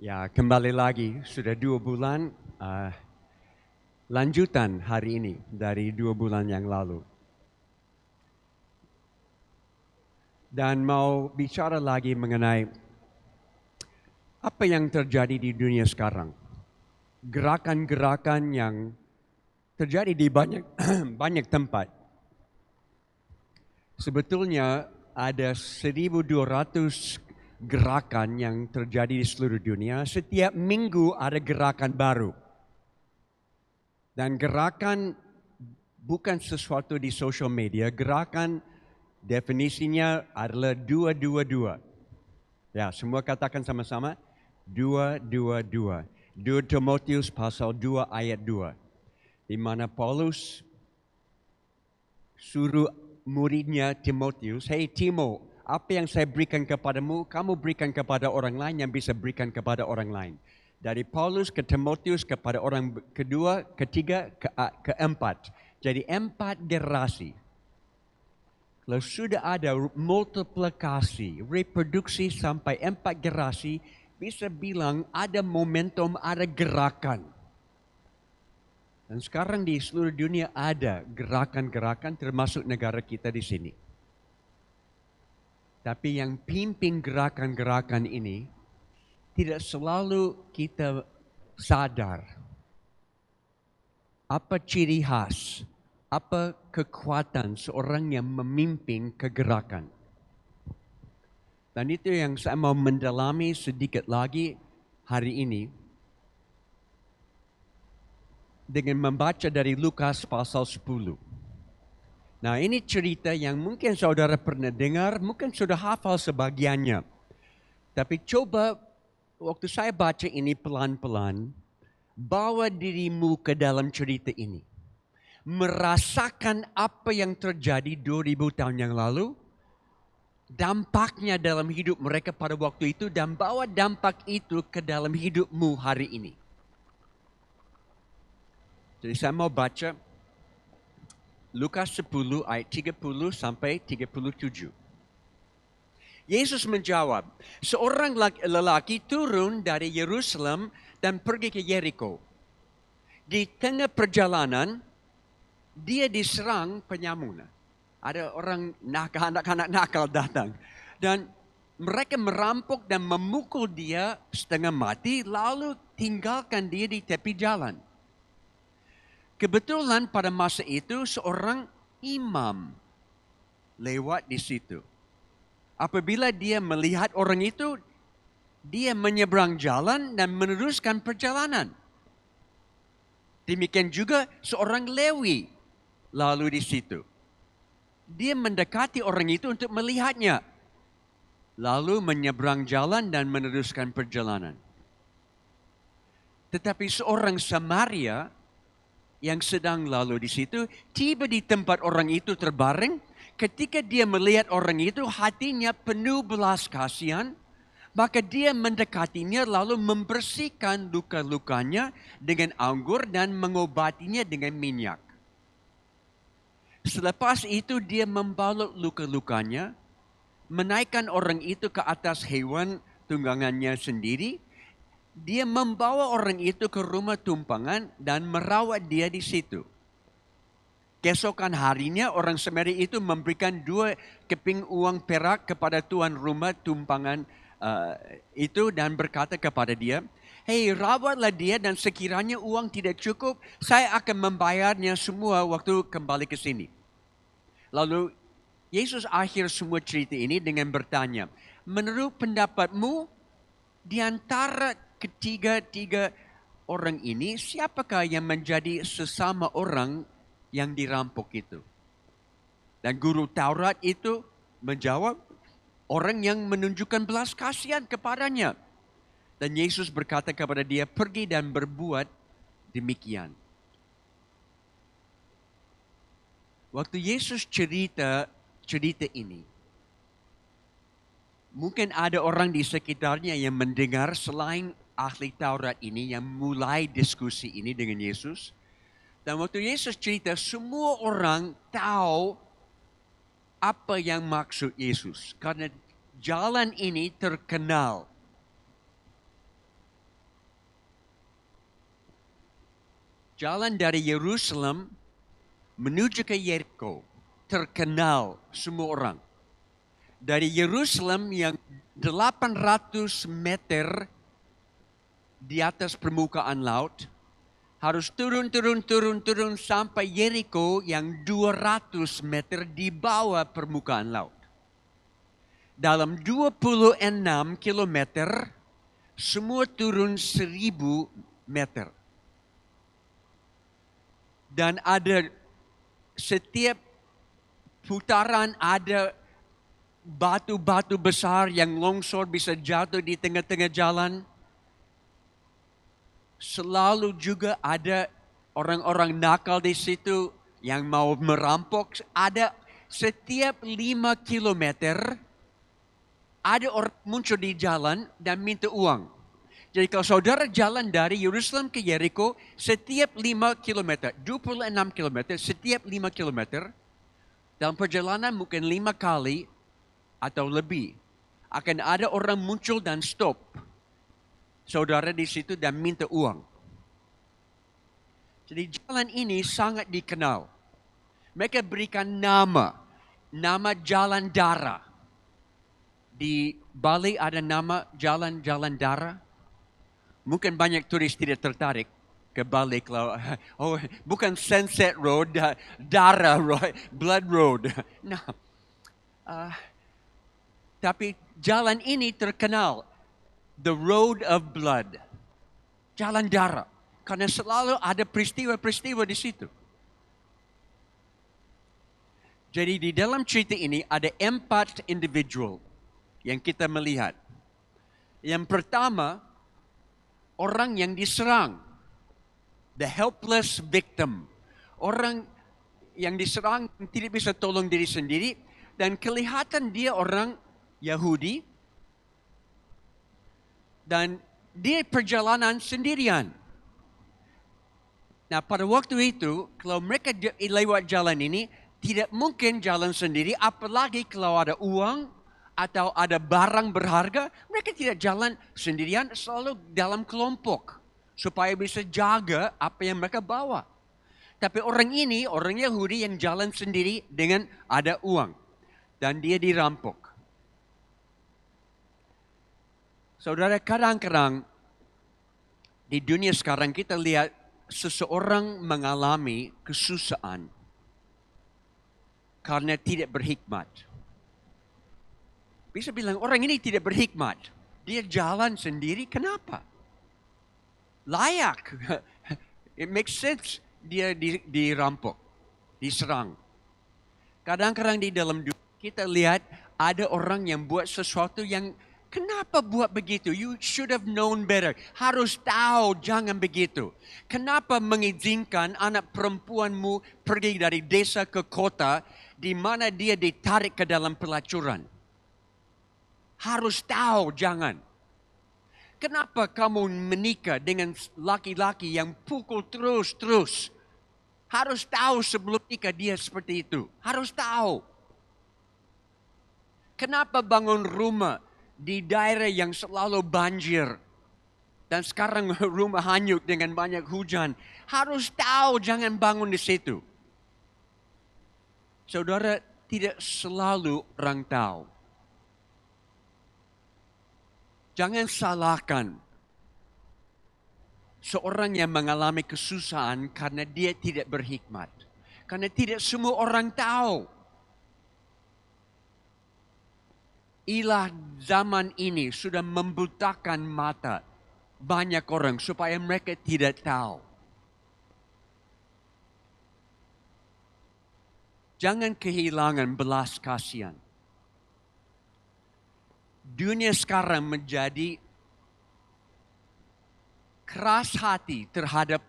Ya, kembali lagi. Sudah 2 bulan lanjutan hari ini dari 2 bulan yang lalu. Dan mau bicara lagi mengenai apa yang terjadi di dunia sekarang. Gerakan-gerakan yang terjadi di banyak banyak tempat. Sebetulnya ada 1.200 gerakan yang terjadi di seluruh dunia. Setiap minggu ada gerakan baru. Dan gerakan bukan sesuatu di social media. Gerakan definisinya adalah 222. Ya, semua katakan sama-sama. 222. 2 Timotius pasal 2 ayat 2. Di mana Paulus suruh muridnya Timotius, "Hey Timo, apa yang saya berikan kepadamu, kamu berikan kepada orang lain yang bisa berikan kepada orang lain." Dari Paulus ke Timotius kepada orang kedua, ketiga, keempat. Jadi 4 generasi. Kalau sudah ada multiplikasi, reproduksi sampai 4 generasi, bisa bilang ada momentum, ada gerakan. Dan sekarang di seluruh dunia ada gerakan-gerakan termasuk negara kita di sini. Tapi yang pimpin gerakan-gerakan ini tidak selalu kita sadar apa ciri khas, apa kekuatan seorang yang memimpin kegerakan. Dan itu yang saya mau mendalami sedikit lagi hari ini dengan membaca dari Lukas pasal 10. Nah, ini cerita yang mungkin saudara pernah dengar, mungkin sudah hafal sebagiannya. Tapi coba waktu saya baca ini pelan-pelan, bawa dirimu ke dalam cerita ini. Merasakan apa yang terjadi 2000 tahun yang lalu, dampaknya dalam hidup mereka pada waktu itu, dan bawa dampak itu ke dalam hidupmu hari ini. Jadi saya mau baca Lukas 10 ayat 30 sampai 37. Yesus menjawab, seorang lelaki turun dari Yerusalem dan pergi ke Yeriko. Di tengah perjalanan, dia diserang penyamun. Ada orang anak-anak nakal datang. Dan mereka merampok dan memukul dia setengah mati, lalu tinggalkan dia di tepi jalan. Kebetulan pada masa itu seorang imam lewat di situ. Apabila dia melihat orang itu, dia menyeberang jalan dan meneruskan perjalanan. Demikian juga seorang Lewi lalu di situ. Dia mendekati orang itu untuk melihatnya. Lalu menyeberang jalan dan meneruskan perjalanan. Tetapi seorang Samaria yang sedang lalu di situ, tiba di tempat orang itu terbaring. Ketika dia melihat orang itu, hatinya penuh belas kasihan. Maka dia mendekatinya lalu membersihkan luka-lukanya dengan anggur dan mengobatinya dengan minyak. Selepas itu dia membalut luka-lukanya, menaikkan orang itu ke atas hewan tunggangannya sendiri. Dia membawa orang itu ke rumah tumpangan dan merawat dia di situ. Keesokan harinya orang Samaria itu memberikan 2 keping uang perak kepada tuan rumah tumpangan itu dan berkata kepada dia, "Hei, rawatlah dia dan sekiranya uang tidak cukup, saya akan membayarnya semua waktu kembali ke sini." Lalu Yesus akhir semua cerita ini dengan bertanya, "Menurut pendapatmu, di antara ketiga orang ini, siapakah yang menjadi sesama orang yang dirampok itu?" Dan guru Taurat itu menjawab, orang yang menunjukkan belas kasihan kepadanya. Dan Yesus berkata kepada dia, "Pergi dan berbuat demikian." Waktu Yesus cerita ini, mungkin ada orang di sekitarnya yang mendengar selain ahli Taurat ini yang mulai diskusi ini dengan Yesus. Dan waktu Yesus cerita, semua orang tahu apa yang maksud Yesus. Karena jalan ini terkenal. Jalan dari Yerusalem menuju ke Yeriko terkenal semua orang. Dari Yerusalem yang 800 meter di atas permukaan laut, harus turun sampai Yeriko yang 200 meter di bawah permukaan laut. Dalam 26 kilometer, semua turun 1000 meter. Dan ada setiap putaran ada batu-batu besar yang longsor bisa jatuh di tengah-tengah jalan. Selalu juga ada orang-orang nakal di situ yang mau merampok. Ada setiap 5 kilometer ada orang muncul di jalan dan minta uang. Jadi kalau saudara jalan dari Yerusalem ke Yeriko, setiap 5 kilometer, 26 kilometer, setiap 5 kilometer, dalam perjalanan mungkin 5 kali atau lebih, akan ada orang muncul dan stop saudara di situ dan minta uang. Jadi jalan ini sangat dikenal. Mereka berikan nama jalan darah. Di Bali ada nama jalan-jalan darah. Mungkin banyak turis tidak tertarik ke Bali kalau bukan Sunset Road, Darah Road, Blood Road. Nah, tapi jalan ini terkenal, the Road of Blood, jalan darah, karena selalu ada peristiwa-peristiwa di situ. Jadi di dalam cerita ini ada 4 individual yang kita melihat. Yang pertama, orang yang diserang. The helpless victim. Orang yang diserang tidak bisa tolong diri sendiri. Dan kelihatan dia orang Yahudi. Dan dia perjalanan sendirian. Nah pada waktu itu, kalau mereka lewat jalan ini, tidak mungkin jalan sendiri. Apalagi kalau ada uang atau ada barang berharga, mereka tidak jalan sendirian, selalu dalam kelompok supaya bisa jaga apa yang mereka bawa. Tapi orang ini, orang Yahudi yang jalan sendiri dengan ada uang dan dia dirampok. Saudara, kadang-kadang di dunia sekarang kita lihat seseorang mengalami kesusahan karena tidak berhikmat. Bisa bilang orang ini tidak berhikmat. Dia jalan sendiri, kenapa? Layak. It makes sense dia dirampok, diserang. Kadang-kadang di dalam dunia kita lihat ada orang yang buat sesuatu yang kenapa buat begitu? You should have known better. Harus tahu jangan begitu. Kenapa mengizinkan anak perempuanmu pergi dari desa ke kota di mana dia ditarik ke dalam pelacuran? Harus tahu jangan. Kenapa kamu menikah dengan laki-laki yang pukul terus? Harus tahu sebelum nikah dia seperti itu. Harus tahu. Kenapa bangun rumah di daerah yang selalu banjir? Dan sekarang rumah hanyut dengan banyak hujan. Harus tahu jangan bangun di situ. Saudara, tidak selalu orang tahu. Jangan salahkan seorang yang mengalami kesusahan karena dia tidak berhikmat. Karena tidak semua orang tahu. Ilah zaman ini sudah membutakan mata banyak orang supaya mereka tidak tahu. Jangan kehilangan belas kasihan. Dunia sekarang menjadi keras hati terhadap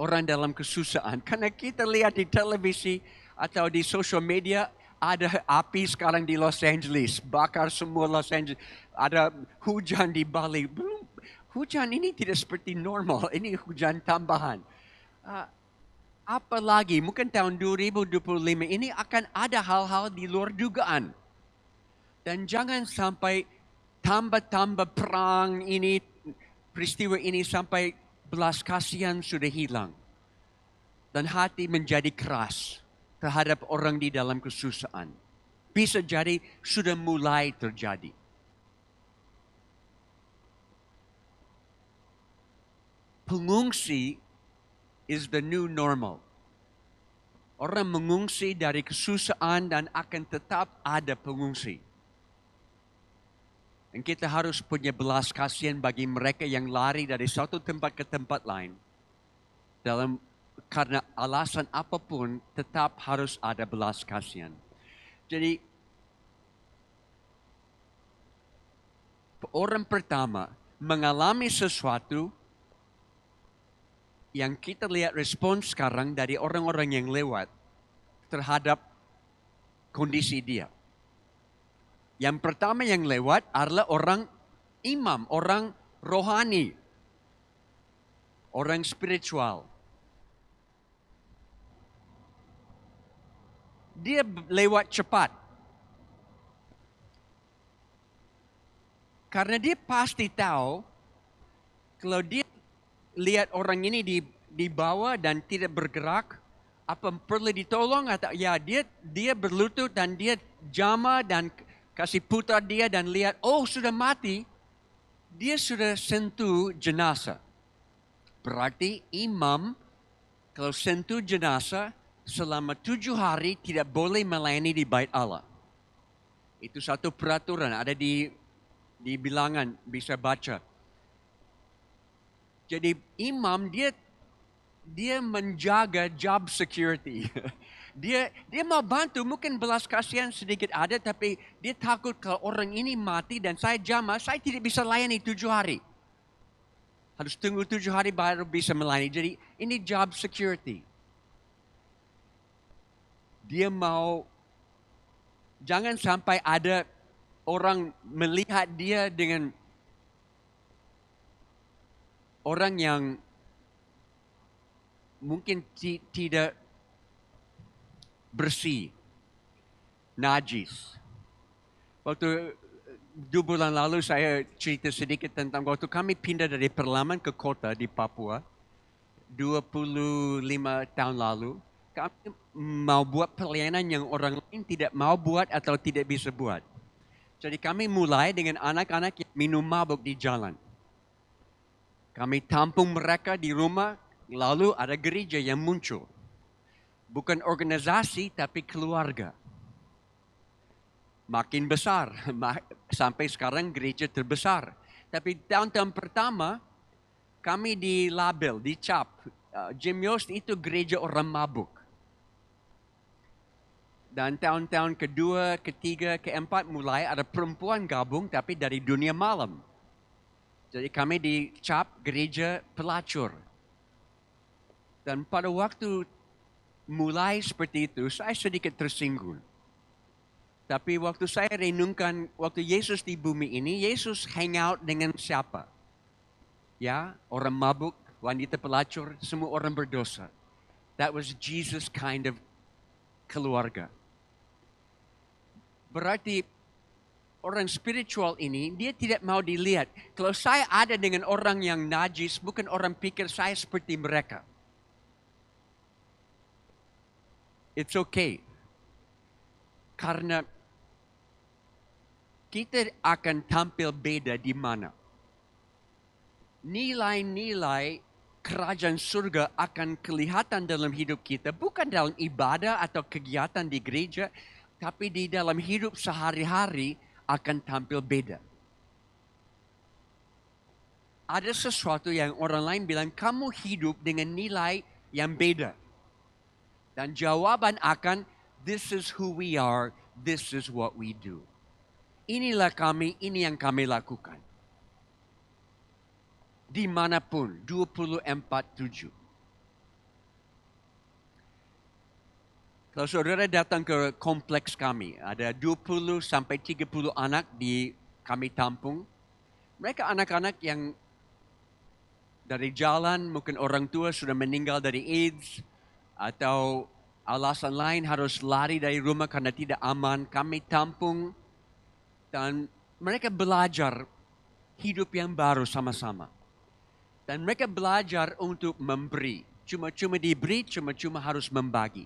orang dalam kesusahan. Karena kita lihat di televisi atau di social media, ada api sekarang di Los Angeles, bakar semua Los Angeles. Ada hujan di Bali. Belum, hujan ini tidak seperti normal, ini hujan tambahan. Apalagi mungkin tahun 2025 ini akan ada hal-hal di luar dugaan. Dan jangan sampai tambah-tambah perang ini, peristiwa ini sampai belas kasihan sudah hilang. Dan hati menjadi keras terhadap orang di dalam kesusahan. Bisa jadi sudah mulai terjadi. Pengungsi is the new normal. Orang mengungsi dari kesusahan dan akan tetap ada pengungsi. Dan kita harus punya belas kasihan bagi mereka yang lari dari satu tempat ke tempat lain. Karena alasan apapun tetap harus ada belas kasihan. Jadi orang pertama mengalami sesuatu yang kita lihat respons sekarang dari orang-orang yang lewat terhadap kondisi dia. Yang pertama yang lewat adalah orang imam, orang rohani, orang spiritual. Dia lewat cepat. Karena dia pasti tahu kalau dia lihat orang ini di bawah dan tidak bergerak, apa perlu ditolong atau ya dia berlutut dan dia jama dan kasih putar dia dan lihat sudah mati, dia sudah sentuh jenazah. Berarti imam kalau sentuh jenazah selama 7 hari tidak boleh melayani di bait Allah. Itu satu peraturan ada di bilangan bisa baca. Jadi imam dia menjaga job security. Dia mau bantu, mungkin belas kasihan sedikit ada, tapi dia takut kalau orang ini mati dan saya jamaah, saya tidak bisa layani 7 hari. Harus tunggu 7 hari baru bisa melayani. Jadi ini job security. Dia mau, jangan sampai ada orang melihat dia dengan orang yang mungkin tidak bersih, najis. Waktu 2 bulan lalu saya cerita sedikit tentang waktu kami pindah dari Perlaman ke kota di Papua, 25 tahun lalu, kami mau buat pelayanan yang orang lain tidak mau buat atau tidak bisa buat. Jadi kami mulai dengan anak-anak yang minum mabuk di jalan. Kami tampung mereka di rumah, lalu ada gereja yang muncul. Bukan organisasi, tapi keluarga. Makin besar, sampai sekarang gereja terbesar. Tapi tahun-tahun pertama, kami dilabel, dicap. Jim Yost itu gereja orang mabuk. Dan tahun-tahun kedua, ketiga, keempat mulai ada perempuan gabung, tapi dari dunia malam. Jadi kami dicap gereja pelacur. Dan pada waktu mulai seperti itu, saya sedikit tersinggung. Tapi waktu saya renungkan, waktu Yesus di bumi ini, Yesus hang out dengan siapa? Ya, orang mabuk, wanita pelacur, semua orang berdosa. That was Jesus kind of keluarga. Berarti orang spiritual ini, dia tidak mau dilihat. Kalau saya ada dengan orang yang najis, bukan orang pikir saya seperti mereka. It's okay. Karena kita akan tampil beda di mana. Nilai-nilai kerajaan surga akan kelihatan dalam hidup kita, bukan dalam ibadah atau kegiatan di gereja, tapi di dalam hidup sehari-hari akan tampil beda. Ada sesuatu yang orang lain bilang, kamu hidup dengan nilai yang beda. Dan jawaban akan, this is who we are, this is what we do. Inilah kami, ini yang kami lakukan. Dimanapun, 24/7. Kalau saudara datang ke kompleks kami, ada 20 sampai 30 anak kami tampung. Mereka anak-anak yang dari jalan, mungkin orang tua sudah meninggal dari AIDS, atau alasan lain harus lari dari rumah karena tidak aman. Kami tampung dan mereka belajar hidup yang baru sama-sama. Dan mereka belajar untuk memberi. Cuma-cuma diberi, cuma-cuma harus membagi.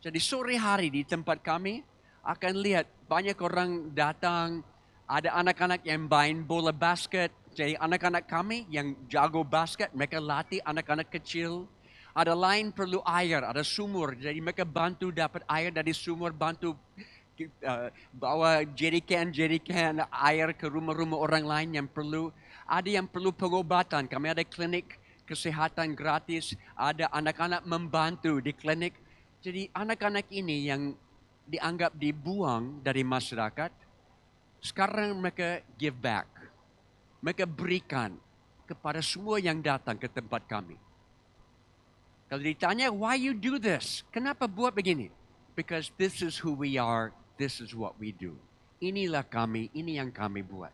Jadi sore hari di tempat kami akan lihat banyak orang datang. Ada anak-anak yang main bola basket. Jadi anak-anak kami yang jago basket, mereka latih anak-anak kecil. Ada lain perlu air, ada sumur. Jadi mereka bantu dapat air dari sumur, bantu bawa jerikan air ke rumah-rumah orang lain yang perlu. Ada yang perlu pengobatan. Kami ada klinik kesehatan gratis. Ada anak-anak membantu di klinik. Jadi anak-anak ini yang dianggap dibuang dari masyarakat, sekarang mereka give back. Mereka berikan kepada semua yang datang ke tempat kami. Kalau ditanya, why you do this? Kenapa buat begini? Because this is who we are, this is what we do. Inilah kami, ini yang kami buat.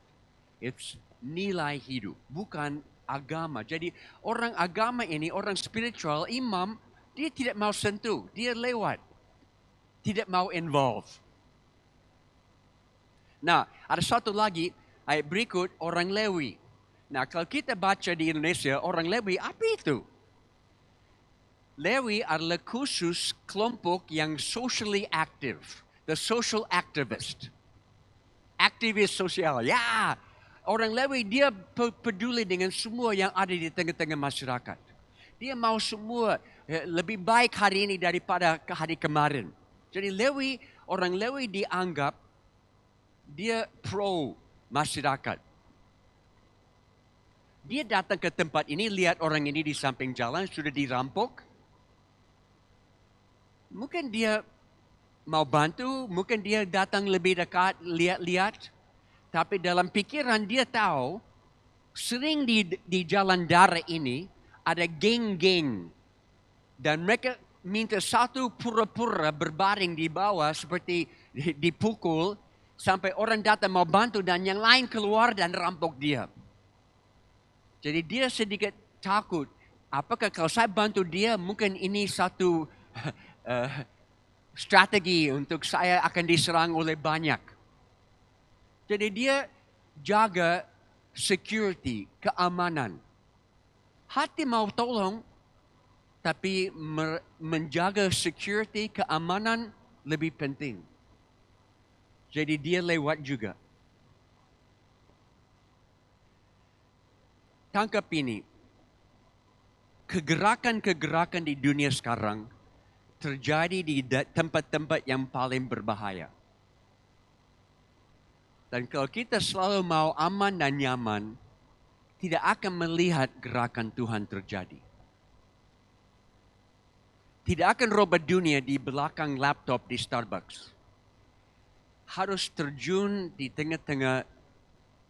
It's nilai hidup, bukan agama. Jadi orang agama ini, orang spiritual, imam, dia tidak mau sentuh, dia lewat. Tidak mau involve. Nah, ada satu lagi, ayat berikut, orang Lewi. Nah, kalau kita baca di Indonesia, orang Lewi, apa itu? Lewi adalah khusus kelompok yang socially active. The social activist. Aktivis sosial, ya. Orang Lewi, dia peduli dengan semua yang ada di tengah-tengah masyarakat. Dia mau semua lebih baik hari ini daripada hari kemarin. Jadi orang Lewi dianggap dia pro masyarakat. Dia datang ke tempat ini, lihat orang ini di samping jalan, sudah dirampok. Mungkin dia mau bantu, mungkin dia datang lebih dekat, lihat-lihat. Tapi dalam pikiran dia tahu, sering di jalan darat ini, ada geng-geng. Dan mereka minta satu pura-pura berbaring di bawah seperti dipukul. Sampai orang datang mau bantu dan yang lain keluar dan rampok dia. Jadi dia sedikit takut. Apakah kalau saya bantu dia, mungkin ini satu strategi untuk saya akan diserang oleh banyak. Jadi dia jaga security, keamanan. Hati mau tolong, tapi menjaga security, keamanan lebih penting. Jadi dia lewat juga. Tangkap ini. Kegerakan-kegerakan di dunia sekarang terjadi di tempat-tempat yang paling berbahaya. Dan kalau kita selalu mau aman dan nyaman, tidak akan melihat gerakan Tuhan terjadi. Tidak akan robot dunia di belakang laptop di Starbucks. Harus terjun di tengah-tengah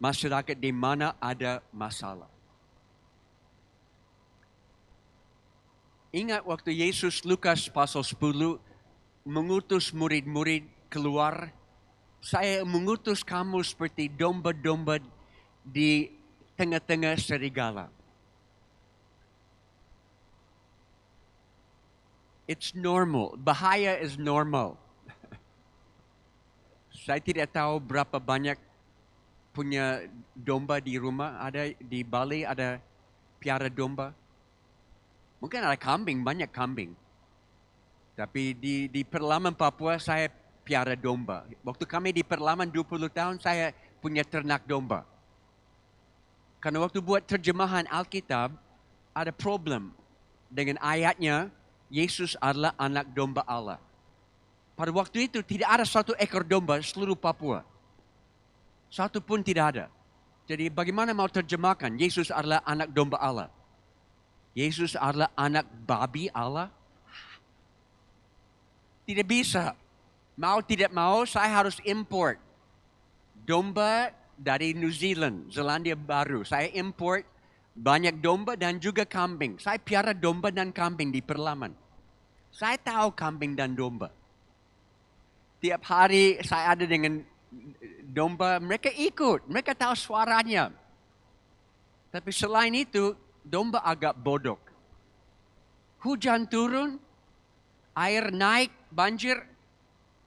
masyarakat di mana ada masalah. Ingat waktu Yesus Lukas pasal 10 mengutus murid-murid keluar. Saya mengutus kamu seperti domba-domba di tengah-tengah serigala. It's normal. Bahaya is normal. Saya tidak tahu berapa banyak punya domba di rumah. Ada di Bali ada piara domba. Mungkin ada kambing, banyak kambing. Tapi di pedalaman Papua saya piara domba. Waktu kami di pedalaman 20 tahun saya punya ternak domba. Karena waktu buat terjemahan Alkitab ada problem dengan ayatnya Yesus adalah anak domba Allah. Pada waktu itu tidak ada satu ekor domba seluruh Papua. Satu pun tidak ada. Jadi bagaimana mau terjemahkan Yesus adalah anak domba Allah? Yesus adalah anak babi Allah? Tidak bisa. Mau tidak mau saya harus import domba dari New Zealand, Zelandia Baru. Saya import banyak domba dan juga kambing. Saya piara domba dan kambing di pedalaman. Saya tahu kambing dan domba. Tiap hari saya ada dengan domba, mereka ikut, mereka tahu suaranya. Tapi selain itu, domba agak bodoh. Hujan turun, air naik, banjir,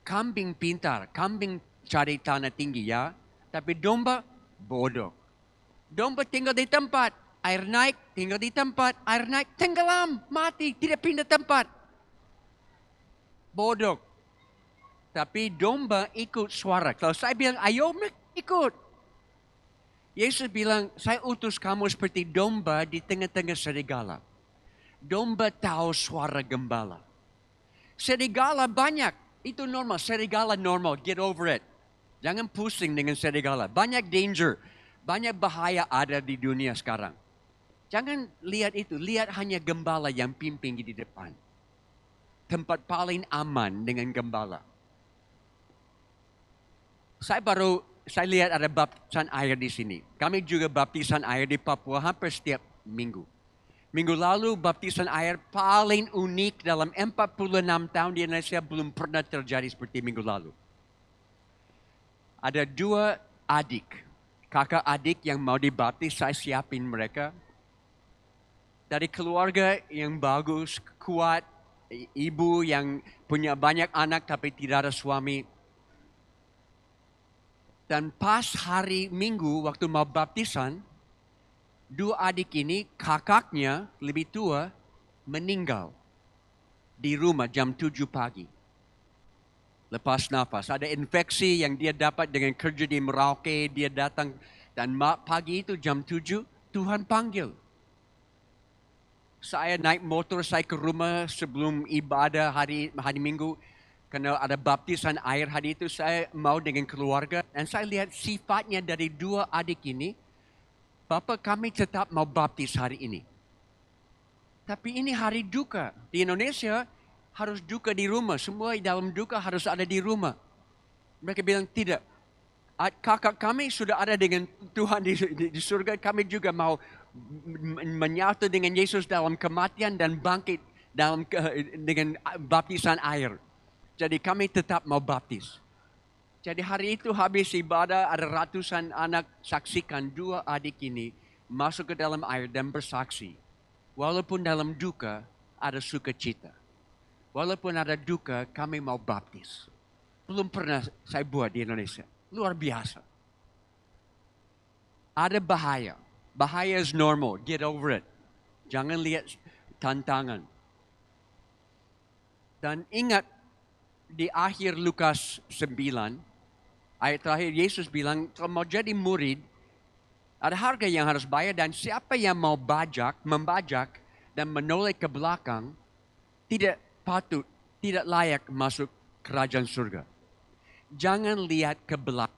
kambing pintar, kambing cari tanah tinggi ya. Tapi domba bodoh. Domba tinggal di tempat. Air naik, tinggal di tempat. Air naik, tenggelam, mati, tidak pindah tempat. Bodoh. Tapi domba ikut suara. Kalau saya bilang, ayo ikut. Yesus bilang, saya utus kamu seperti domba di tengah-tengah serigala. Domba tahu suara gembala. Serigala banyak, itu normal. Serigala normal, get over it. Jangan pusing dengan serigala. Banyak danger, banyak bahaya ada di dunia sekarang. Jangan lihat itu, lihat hanya gembala yang pimpin di depan. Tempat paling aman dengan gembala. Saya lihat ada baptisan air di sini. Kami juga baptisan air di Papua hampir setiap minggu. Minggu lalu baptisan air paling unik dalam 46 tahun di Indonesia belum pernah terjadi seperti minggu lalu. Ada 2 adik, kakak adik yang mau dibaptis, saya siapin mereka. Dari keluarga yang bagus, kuat, ibu yang punya banyak anak tapi tidak ada suami. Dan pas hari Minggu waktu mau baptisan, 2 adik ini kakaknya lebih tua meninggal di rumah jam 7 pagi. Lepas nafas, ada infeksi yang dia dapat dengan kerja di Merauke, dia datang dan pagi itu jam 7 Tuhan panggil. Saya naik motor, saya ke rumah sebelum ibadah hari Minggu. Karena ada baptisan air hari itu, saya mau dengan keluarga. Dan saya lihat sifatnya dari 2 adik ini. Bapak kami tetap mau baptis hari ini. Tapi ini hari duka. Di Indonesia harus duka di rumah. Semua dalam duka harus ada di rumah. Mereka bilang tidak. Kakak kami sudah ada dengan Tuhan di surga. Kami juga mau menyatu dengan Yesus dalam kematian dan bangkit dengan baptisan air. Jadi kami tetap mau baptis. Jadi hari itu habis ibadah ada ratusan anak saksikan 2 adik ini masuk ke dalam air dan bersaksi. Walaupun dalam duka ada sukacita. Walaupun ada duka kami mau baptis. Belum pernah saya buat di Indonesia. Luar biasa. Ada bahaya. Bahaya is normal. Get over it. Jangan lihat tantangan. Dan ingat di akhir Lukas 9, ayat terakhir Yesus bilang, kalau mau jadi murid, ada harga yang harus bayar dan siapa yang mau membajak dan menoleh ke belakang, tidak patut, tidak layak masuk kerajaan surga. Jangan lihat ke belakang.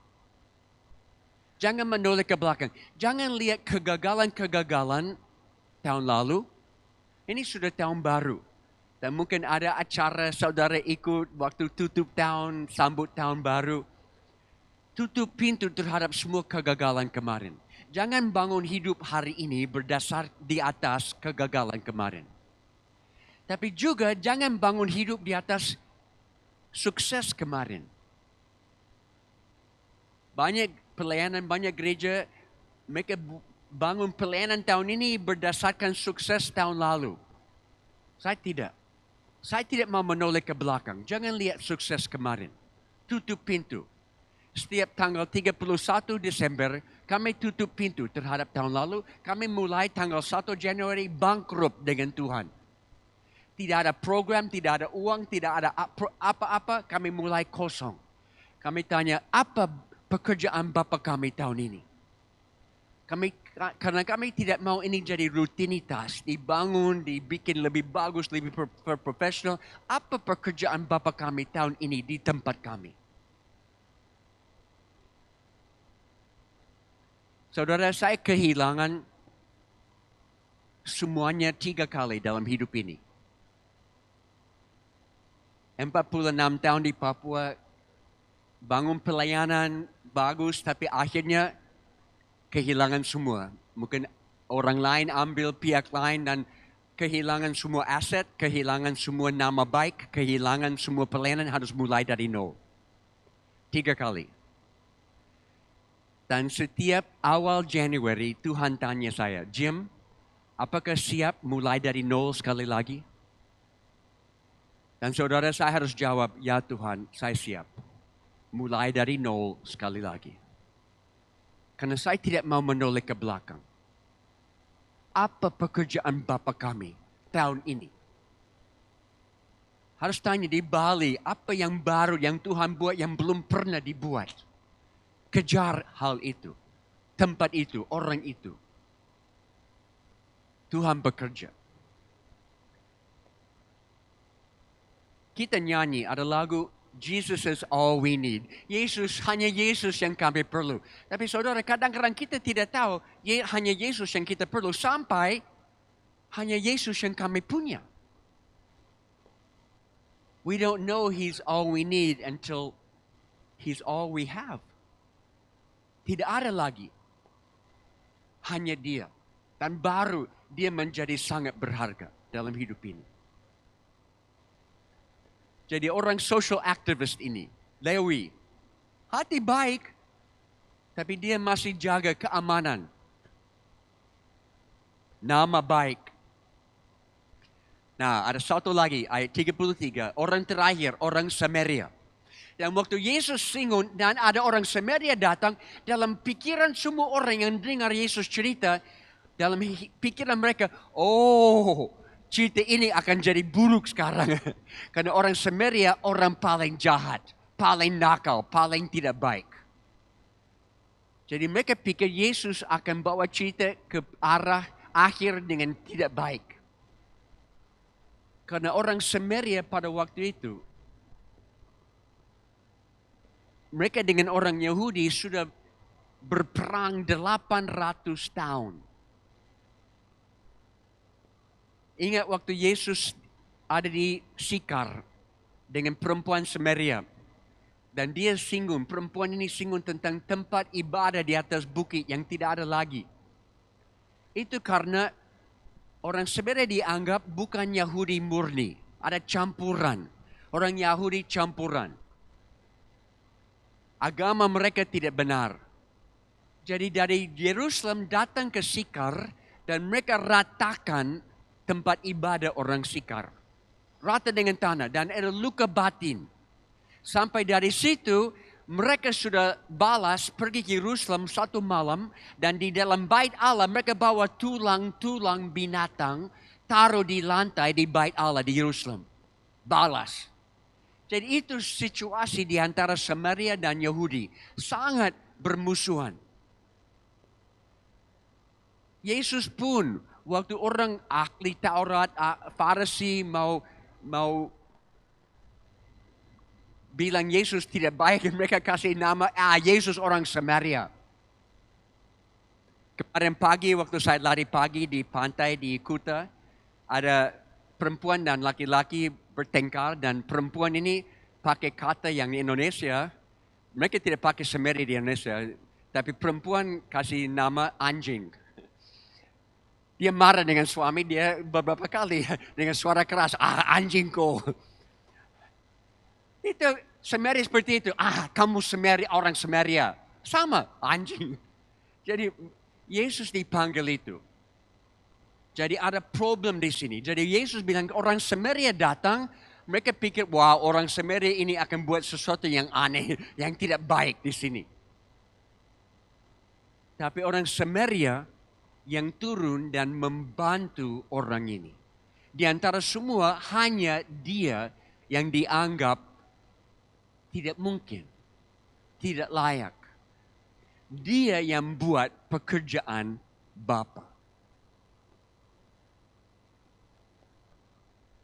Jangan menoleh ke belakang. Jangan lihat kegagalan-kegagalan tahun lalu. Ini sudah tahun baru. Dan mungkin ada acara saudara ikut waktu tutup tahun, sambut tahun baru. Tutup pintu terhadap semua kegagalan kemarin. Jangan bangun hidup hari ini berdasar di atas kegagalan kemarin. Tapi juga jangan bangun hidup di atas sukses kemarin. Banyak pelayanan, banyak gereja, mereka bangun pelayanan tahun ini berdasarkan sukses tahun lalu. Saya tidak. Saya tidak mau menoleh ke belakang. Jangan lihat sukses kemarin. Tutup pintu. Setiap tanggal 31 Desember, kami tutup pintu terhadap tahun lalu. Kami mulai tanggal 1 Januari bangkrut dengan Tuhan. Tidak ada program, tidak ada uang, tidak ada apa-apa. Kami mulai kosong. Kami tanya, apa pekerjaan Bapa kami tahun ini? Karena kami tidak mau ini jadi rutinitas, dibangun, dibikin lebih bagus, lebih profesional. Apa pekerjaan Bapa kami tahun ini di tempat kami? Saudara, saya kehilangan semuanya 3 kali dalam hidup ini. 46 tahun di Papua, bangun pelayanan bagus, tapi akhirnya kehilangan semua. Mungkin orang lain ambil pihak lain dan kehilangan semua aset, kehilangan semua nama baik, kehilangan semua pelayanan harus mulai dari nol. 3 kali. Dan setiap awal Januari Tuhan tanya saya, Jim, apakah siap mulai dari nol sekali lagi? Dan saudara, saya harus jawab, ya Tuhan, saya siap. Mulai dari nol sekali lagi. Karena saya tidak mau menoleh ke belakang. apa pekerjaan Bapa kami tahun ini? Harus tanya di Bali, apa yang baru yang Tuhan buat yang belum pernah dibuat. Kejar hal itu, tempat itu, orang itu. Tuhan bekerja. Kita nyanyi, ada lagu, Jesus is all we need. Hanya Yesus yang kami perlu. Tapi saudara, kadang-kadang kita tidak tahu, hanya Yesus yang kita perlu. Sampai hanya Yesus yang kami punya. We don't know He's all we need until He's all we have. Tidak ada lagi. Hanya Dia. Dan baru Dia menjadi sangat berharga dalam hidup ini. Jadi orang social activist ini, Lewi, hati baik, tapi dia masih jaga keamanan. Nama baik. Nah, ada satu lagi, ayat 33, orang terakhir, orang Samaria. Dan waktu Yesus singgung dan ada orang Samaria datang, dalam pikiran semua orang yang dengar Yesus cerita, dalam pikiran mereka, cerita ini akan jadi buruk sekarang. Karena orang Samaria orang paling jahat, paling nakal, paling tidak baik. Jadi mereka pikir Yesus akan bawa cerita ke arah akhir dengan tidak baik. Karena orang Samaria pada waktu itu, mereka dengan orang Yahudi sudah berperang 800 tahun. Ingat waktu Yesus ada di Sikar dengan perempuan Samaria. Dan dia perempuan ini singgung tentang tempat ibadah di atas bukit yang tidak ada lagi. Itu karena orang Samaria dianggap bukan Yahudi murni. Ada campuran. Orang Yahudi campuran. Agama mereka tidak benar. Jadi dari Yerusalem datang ke Sikar dan mereka ratakan tempat ibadah orang Sikar. Rata dengan tanah dan ada luka batin. Sampai dari situ mereka sudah balas pergi ke Yerusalem satu malam. Dan di dalam bait Allah mereka bawa tulang-tulang binatang. Taruh di lantai di bait Allah di Yerusalem. Balas. Jadi itu situasi di antara Samaria dan Yahudi. Sangat bermusuhan. Yesus pun waktu orang ahli Taurat, Farisi mau bilang Yesus tidak baik, mereka kasih nama Yesus orang Samaria. Kemarin pagi waktu saya lari pagi di pantai di Kuta, ada perempuan dan laki-laki bertengkar dan perempuan ini pakai kata yang di Indonesia, mereka tidak pakai Samaria di Indonesia, tapi perempuan kasih nama anjing. Dia marah dengan suami dia beberapa kali dengan suara keras. Anjingku. Itu Samaria seperti itu. Kamu Samaria, orang Samaria. Sama, anjing. Jadi Yesus dipanggil itu. Jadi ada problem di sini. Jadi Yesus bilang orang Samaria datang. Mereka pikir, orang Samaria ini akan buat sesuatu yang aneh. Yang tidak baik di sini. Tapi orang Samaria yang turun dan membantu orang ini. Di antara semua hanya dia yang dianggap tidak mungkin, tidak layak. Dia yang buat pekerjaan Bapa.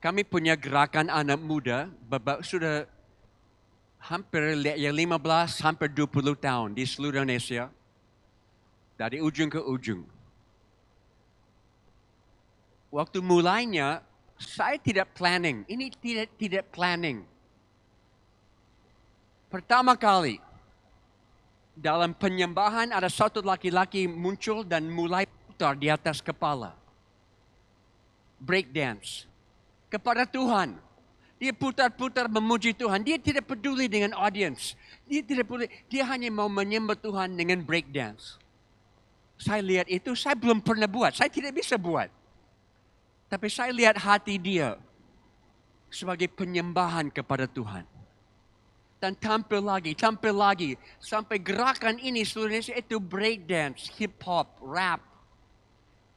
Kami punya gerakan anak muda, sudah hampir 15 sampai 20 tahun di seluruh Indonesia. Dari ujung ke ujung. Waktu mulainya, saya tidak planning. Ini tidak planning. Pertama kali, dalam penyembahan ada satu laki-laki muncul dan mulai putar di atas kepala. Break dance. Kepada Tuhan. Dia putar-putar memuji Tuhan. Dia tidak peduli dengan audience. Dia tidak peduli. Dia hanya mau menyembah Tuhan dengan break dance. Saya lihat itu, saya belum pernah buat. Saya tidak bisa buat. Tapi saya lihat hati dia sebagai penyembahan kepada Tuhan. Dan tampil lagi. Sampai gerakan ini seluruh Indonesia itu break dance, hip hop, rap.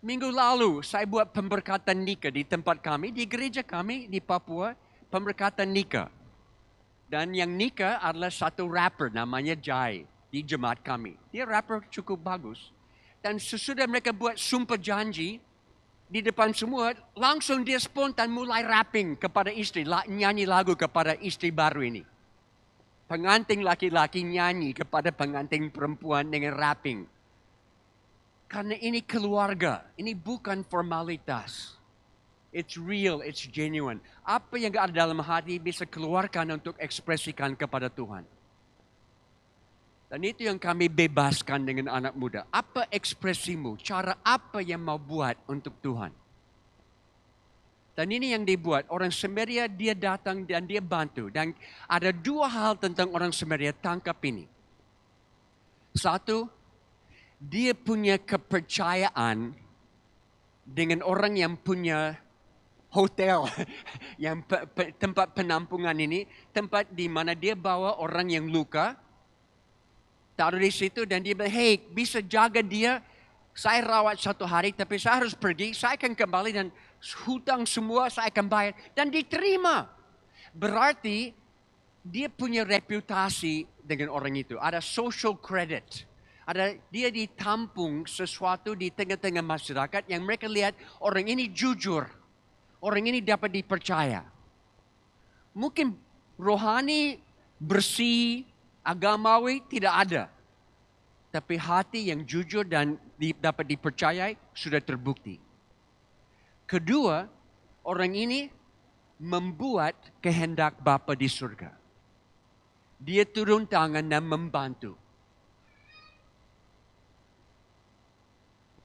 Minggu lalu saya buat pemberkatan nikah di tempat kami, di gereja kami di Papua, pemberkatan nikah. Dan yang nikah adalah satu rapper namanya Jai di jemaat kami. Dia rapper cukup bagus. Dan sesudah mereka buat sumpah janji di depan semua, langsung dia spontan mulai rapping kepada istri, nyanyi lagu kepada istri baru ini. Pengantin laki-laki nyanyi kepada pengantin perempuan dengan rapping. Karena ini keluarga, ini bukan formalitas. It's real, it's genuine. Apa yang ada dalam hati bisa keluarkan untuk ekspresikan kepada Tuhan. Dan itu yang kami bebaskan dengan anak muda. Apa ekspresimu? Cara apa yang mau buat untuk Tuhan? Dan ini yang dibuat. Orang Samaria dia datang dan dia bantu. Dan ada dua hal tentang orang Samaria, tangkap ini. Satu, dia punya kepercayaan dengan orang yang punya hotel, yang tempat penampungan ini, tempat di mana dia bawa orang yang luka, taruh di situ dan dia bilang, hey, bisa jaga dia, saya rawat 1 hari, tapi saya harus pergi, saya akan kembali dan hutang semua saya akan bayar. Dan diterima. Berarti dia punya reputasi dengan orang itu, ada social credit. Dia ditampung sesuatu di tengah-tengah masyarakat yang mereka lihat orang ini jujur. Orang ini dapat dipercaya. Mungkin rohani, bersih, agamawi tidak ada. Tapi hati yang jujur dan dapat dipercayai sudah terbukti. Kedua, orang ini membuat kehendak Bapa di surga. Dia turun tangan dan membantu.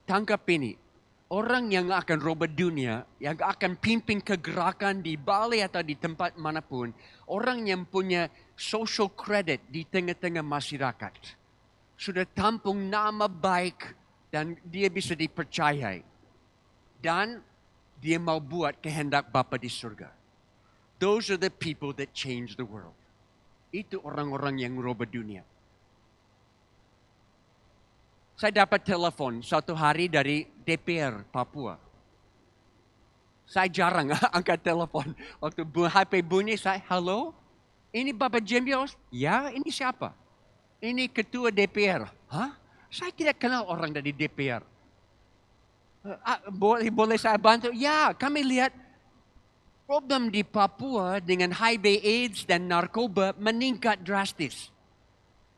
Tangkap ini, orang yang akan rubah dunia, yang akan pimpin kegerakan di Bali atau di tempat manapun, orang yang punya social credit di tengah-tengah masyarakat. Sudah tampung nama baik dan dia bisa dipercayai. Dan dia mau buat kehendak Bapa di surga. Those are the people that change the world. Itu orang-orang yang rubah dunia. Saya dapat telepon 1 hari dari DPR Papua. Saya jarang angkat telepon. Waktu HP bunyi, saya, halo? Ini Bapak Jemios? Ya, ini siapa? Ini Ketua DPR. Hah? Saya tidak kenal orang dari DPR. Boleh saya bantu? Ya, kami lihat problem di Papua dengan HIV AIDS dan narkoba meningkat drastis.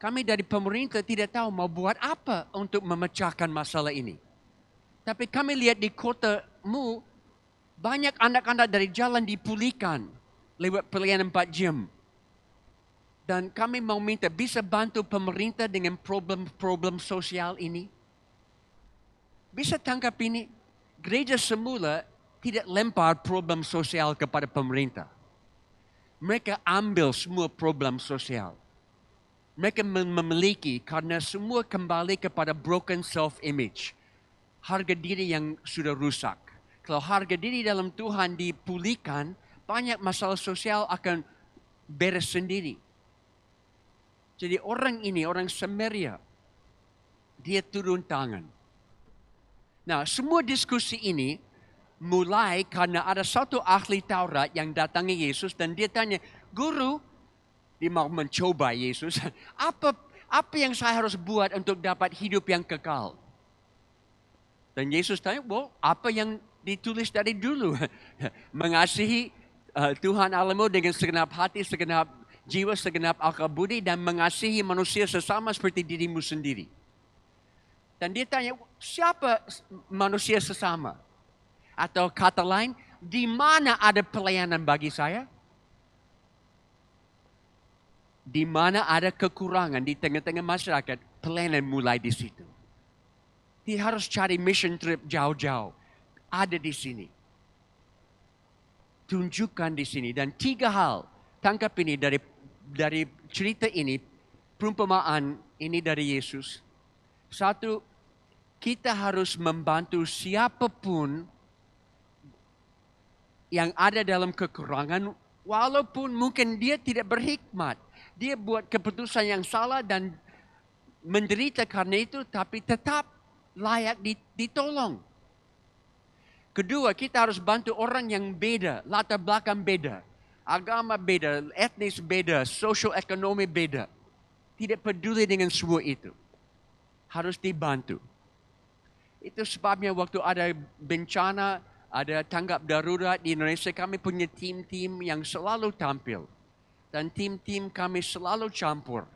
Kami dari pemerintah tidak tahu mau buat apa untuk memecahkan masalah ini. Tapi kami lihat di kotamu, banyak anak-anak dari jalan dipulihkan lewat pelayanan 4 jam. Dan kami mau minta bisa bantu pemerintah dengan problem-problem sosial ini. Bisa tangkap ini, gereja semula tidak lempar problem sosial kepada pemerintah. Mereka ambil semua problem sosial. Mereka memiliki karena semua kembali kepada broken self-image. Harga diri yang sudah rusak. Kalau harga diri dalam Tuhan dipulihkan, banyak masalah sosial akan beres sendiri. Jadi orang ini, orang Samaria, dia turun tangan. Nah, semua diskusi ini mulai karena ada satu ahli Taurat yang datangi Yesus dan dia tanya, Guru, dia mau mencoba Yesus. Apa yang saya harus buat untuk dapat hidup yang kekal? Dan Yesus tanya, apa yang ditulis dari dulu? Mengasihi Tuhan Allahmu dengan segenap hati, segenap jiwa, segenap akal budi, dan mengasihi manusia sesama seperti dirimu sendiri. Dan dia tanya, siapa manusia sesama? Atau kata lain, di mana ada pelayanan bagi saya? Di mana ada kekurangan di tengah-tengah masyarakat, pelayanan mulai di situ. Dia harus cari mission trip jauh-jauh. Ada di sini. Tunjukkan di sini. Dan 3 hal, tangkap ini dari cerita ini, perumpamaan ini dari Yesus. 1, kita harus membantu siapapun yang ada dalam kekurangan, walaupun mungkin dia tidak berhikmat. Dia buat keputusan yang salah dan menderita karena itu, tapi tetap layak ditolong. Kedua, kita harus bantu orang yang beda, latar belakang beda, agama beda, etnis beda, sosial ekonomi beda. Tidak peduli dengan semua itu. Harus dibantu. Itu sebabnya waktu ada bencana, ada tanggap darurat di Indonesia, kami punya tim-tim yang selalu tampil. Dan tim-tim kami selalu campur.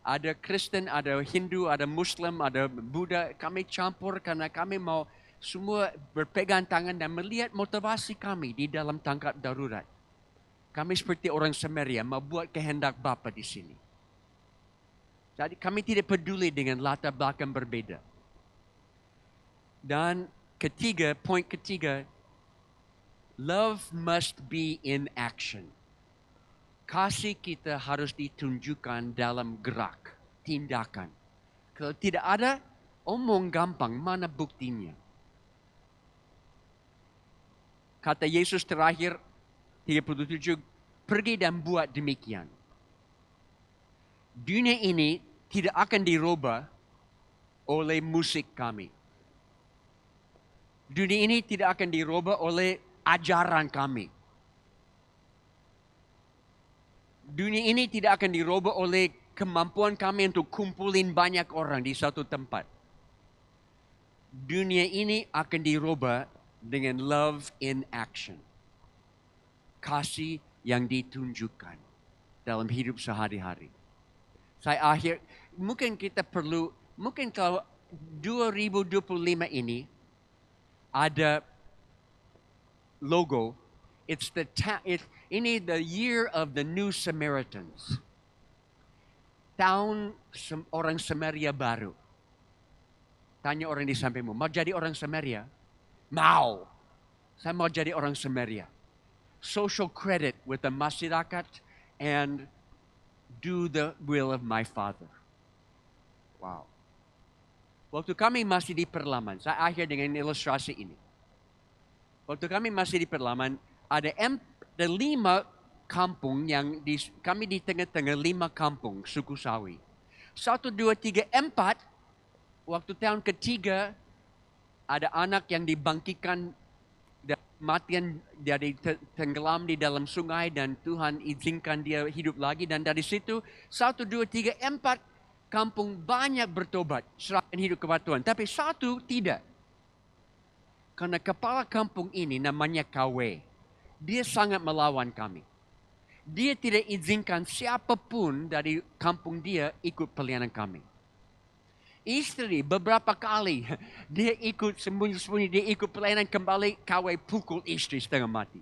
Ada Kristen, ada Hindu, ada Muslim, ada Buddha. Kami campur karena kami mau semua berpegang tangan dan melihat motivasi kami di dalam tanggap darurat. Kami seperti orang Samaria, mau buat kehendak Bapa di sini. Jadi kami tidak peduli dengan latar belakang berbeda. Dan poin ketiga, love must be in action. Kasih kita harus ditunjukkan dalam gerak, tindakan. Kalau tidak ada, omong gampang, mana buktinya? Kata Yesus terakhir, 37, pergi dan buat demikian. Dunia ini tidak akan dirubah oleh musik kami. Dunia ini tidak akan dirubah oleh ajaran kami. Dunia ini tidak akan dirubah oleh kemampuan kami untuk kumpulin banyak orang di satu tempat. Dunia ini akan dirubah dengan love in action. Kasih yang ditunjukkan dalam hidup sehari-hari. Mungkin kalau 2025 ini ada logo, ini the year of the new Samaritans. Tahun orang Samaria baru. Tanya orang di sampingmu, mau jadi orang Samaria? Mau. Saya mau jadi orang Samaria. Social credit with the masyarakat and do the will of my Father. Wow. Waktu kami masih di Perlaman, saya akhir dengan ilustrasi ini. Waktu kami masih di Perlaman, ada 5 kampung kami di tengah-tengah 5 kampung suku Sawi. 1, 2, 3, 4, waktu tahun ketiga ada anak yang dibangkitkan dan matian dari tenggelam di dalam sungai dan Tuhan izinkan dia hidup lagi. Dan dari situ 1, 2, 3, 4 kampung banyak bertobat, serahkan hidup kepada Tuhan. Tapi 1 tidak. Karena kepala kampung ini namanya KW. Dia sangat melawan kami. Dia tidak izinkan siapapun dari kampung dia ikut pelayanan kami. Istri beberapa kali dia ikut sembunyi-sembunyi, dia ikut pelayanan kembali, KW pukul istri setengah mati.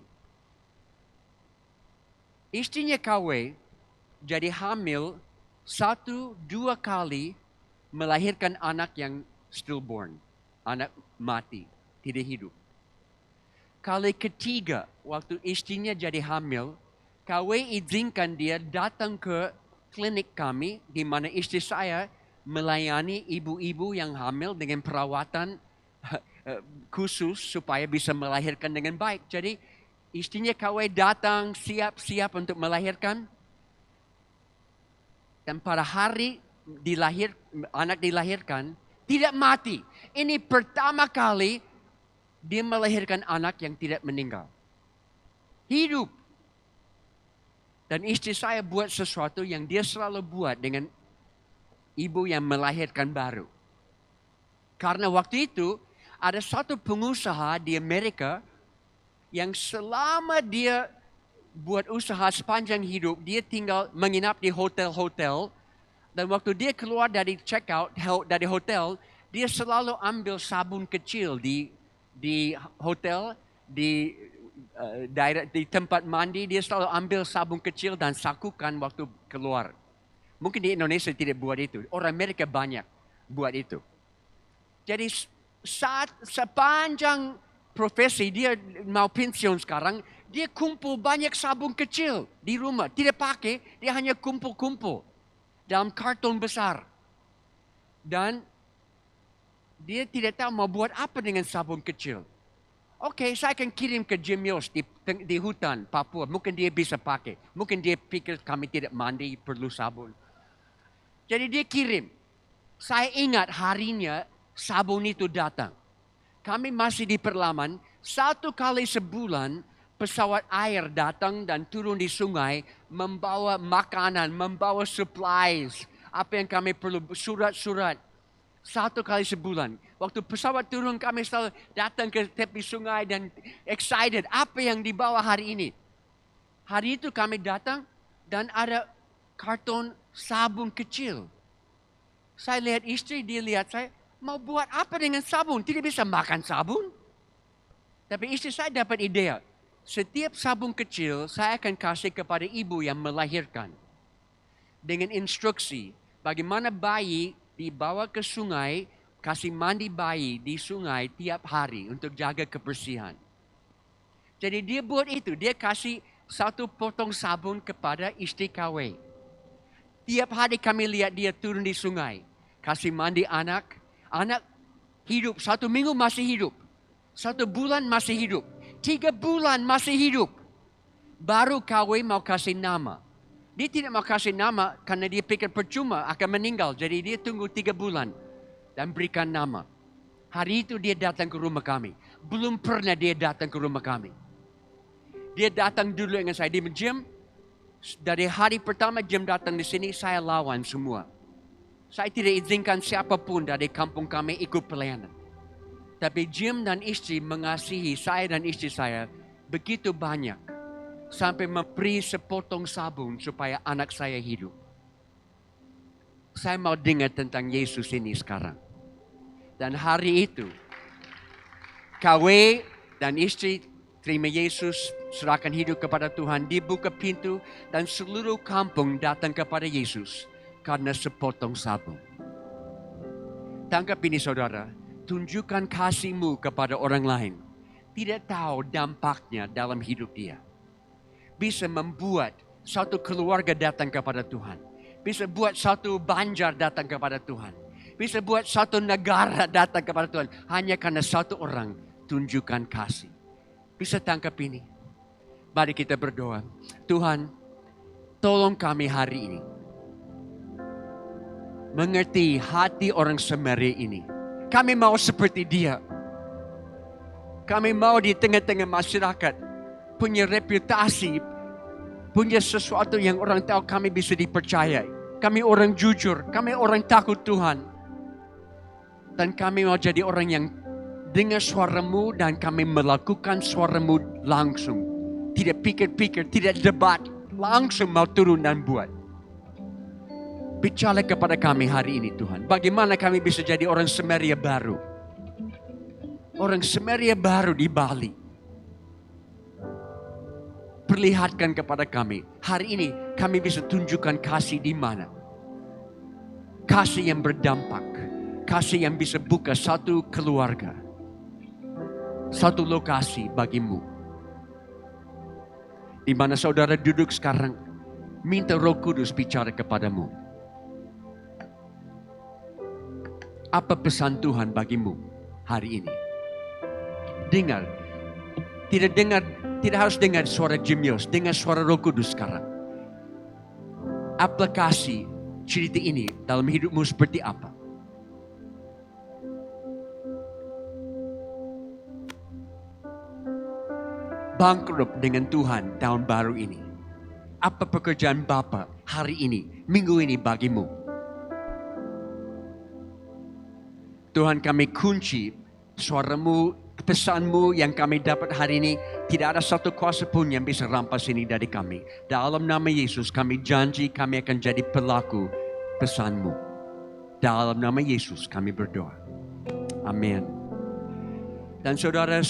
Istrinya KW jadi hamil 1, 2 kali melahirkan anak yang stillborn. Anak mati, tidak hidup. Kali ketiga, waktu istrinya jadi hamil, KW izinkan dia datang ke klinik kami, di mana istri saya melayani ibu-ibu yang hamil dengan perawatan khusus supaya bisa melahirkan dengan baik. Jadi istrinya KW datang siap-siap untuk melahirkan. Dan pada hari anak dilahirkan, tidak mati. Ini pertama kali dia melahirkan anak yang tidak meninggal. Hidup. Dan istri saya buat sesuatu yang dia selalu buat dengan ibu yang melahirkan baru. Karena waktu itu ada satu pengusaha di Amerika yang selama dia buat usaha sepanjang hidup, dia tinggal menginap di hotel-hotel. Dan waktu dia keluar dari check-out dari hotel, dia selalu ambil sabun kecil di hotel, di tempat mandi. Dia selalu ambil sabun kecil dan sakukan waktu keluar. Mungkin di Indonesia tidak buat itu. Orang Amerika banyak buat itu. Jadi sepanjang profesi dia mau pensiun sekarang, dia kumpul banyak sabun kecil di rumah. Tidak pakai, dia hanya kumpul-kumpul dalam karton besar. Dan dia tidak tahu mau buat apa dengan sabun kecil. Oke, saya akan kirim ke Jim Yos di hutan Papua. Mungkin dia bisa pakai. Mungkin dia pikir kami tidak mandi, perlu sabun. Jadi dia kirim. Saya ingat harinya sabun itu datang. kami masih di Perlaman, 1 kali sebulan pesawat air datang dan turun di sungai, membawa makanan, membawa supplies, apa yang kami perlu, surat-surat. 1 kali sebulan. Waktu pesawat turun, kami selalu datang ke tepi sungai dan excited. Apa yang dibawa hari ini? Hari itu kami datang dan ada karton sabun kecil. Saya lihat istri, dia lihat saya, mau buat apa dengan sabun? Tidak bisa makan sabun. Tapi istri saya dapat ide. Setiap sabun kecil saya akan kasih kepada ibu yang melahirkan. Dengan instruksi bagaimana bayi dibawa ke sungai, kasih mandi bayi di sungai tiap hari untuk jaga kebersihan. Jadi dia buat itu, dia kasih 1 potong sabun kepada istri KW. Tiap hari kami lihat dia turun di sungai, kasih mandi anak hidup, 1 minggu masih hidup, 1 bulan masih hidup, 3 bulan masih hidup. Baru KW mau kasih nama. Dia tidak mau kasih nama karena dia pikir percuma akan meninggal. Jadi dia tunggu 3 bulan dan berikan nama. Hari itu dia datang ke rumah kami. Belum pernah dia datang ke rumah kami. Dia datang dulu dengan saya di Jim. Dari hari pertama Jim datang di sini, saya lawan semua. Saya tidak izinkan siapapun dari kampung kami ikut pelayanan. Tapi Jim dan istri mengasihi saya dan istri saya begitu banyak. Sampai memberi sepotong sabun supaya anak saya hidup. Saya mau dengar tentang Yesus ini sekarang. Dan hari itu, KW dan istri terima Yesus, serahkan hidup kepada Tuhan, dibuka pintu dan seluruh kampung datang kepada Yesus karena sepotong sabun. Tangkap ini saudara, tunjukkan kasih-Mu kepada orang lain. Tidak tahu dampaknya dalam hidup dia. Bisa membuat satu keluarga datang kepada Tuhan. Bisa buat satu banjar datang kepada Tuhan. Bisa buat satu negara datang kepada Tuhan. Hanya karena satu orang tunjukkan kasih. Bisa tangkap ini. Mari kita berdoa. Tuhan, tolong kami hari ini mengerti hati orang Samaria ini. Kami mau seperti dia. Kami mau di tengah-tengah masyarakat punya reputasi, punya sesuatu yang orang tahu kami bisa dipercayai. Kami orang jujur, kami orang takut Tuhan. Dan kami mau jadi orang yang dengar suara-Mu dan kami melakukan suara-Mu langsung. Tidak pikir-pikir, tidak debat, langsung mau turun dan buat. Bicara kepada kami hari ini Tuhan. Bagaimana kami bisa jadi orang Samaria baru. Orang Samaria baru di Bali. Perlihatkan kepada kami. Hari ini kami bisa tunjukkan kasih di mana. Kasih yang berdampak. Kasih yang bisa buka satu keluarga. Satu lokasi bagimu. Di mana saudara duduk sekarang. Minta Roh Kudus bicara kepadamu. Apa pesan Tuhan bagimu hari ini? Dengar. Tidak harus dengar suara Jimios. Dengar suara Roh Kudus sekarang. Aplikasi cerita ini dalam hidupmu seperti apa? Bangkrut dengan Tuhan tahun baru ini. Apa pekerjaan Bapa hari ini, minggu ini bagimu? Tuhan, kami kunci suara-Mu, pesan-Mu yang kami dapat hari ini. Tidak ada satu kuasa pun yang bisa rampas ini dari kami. Dalam nama Yesus kami janji kami akan jadi pelaku pesan-Mu. Dalam nama Yesus kami berdoa. Amin. Dan saudara,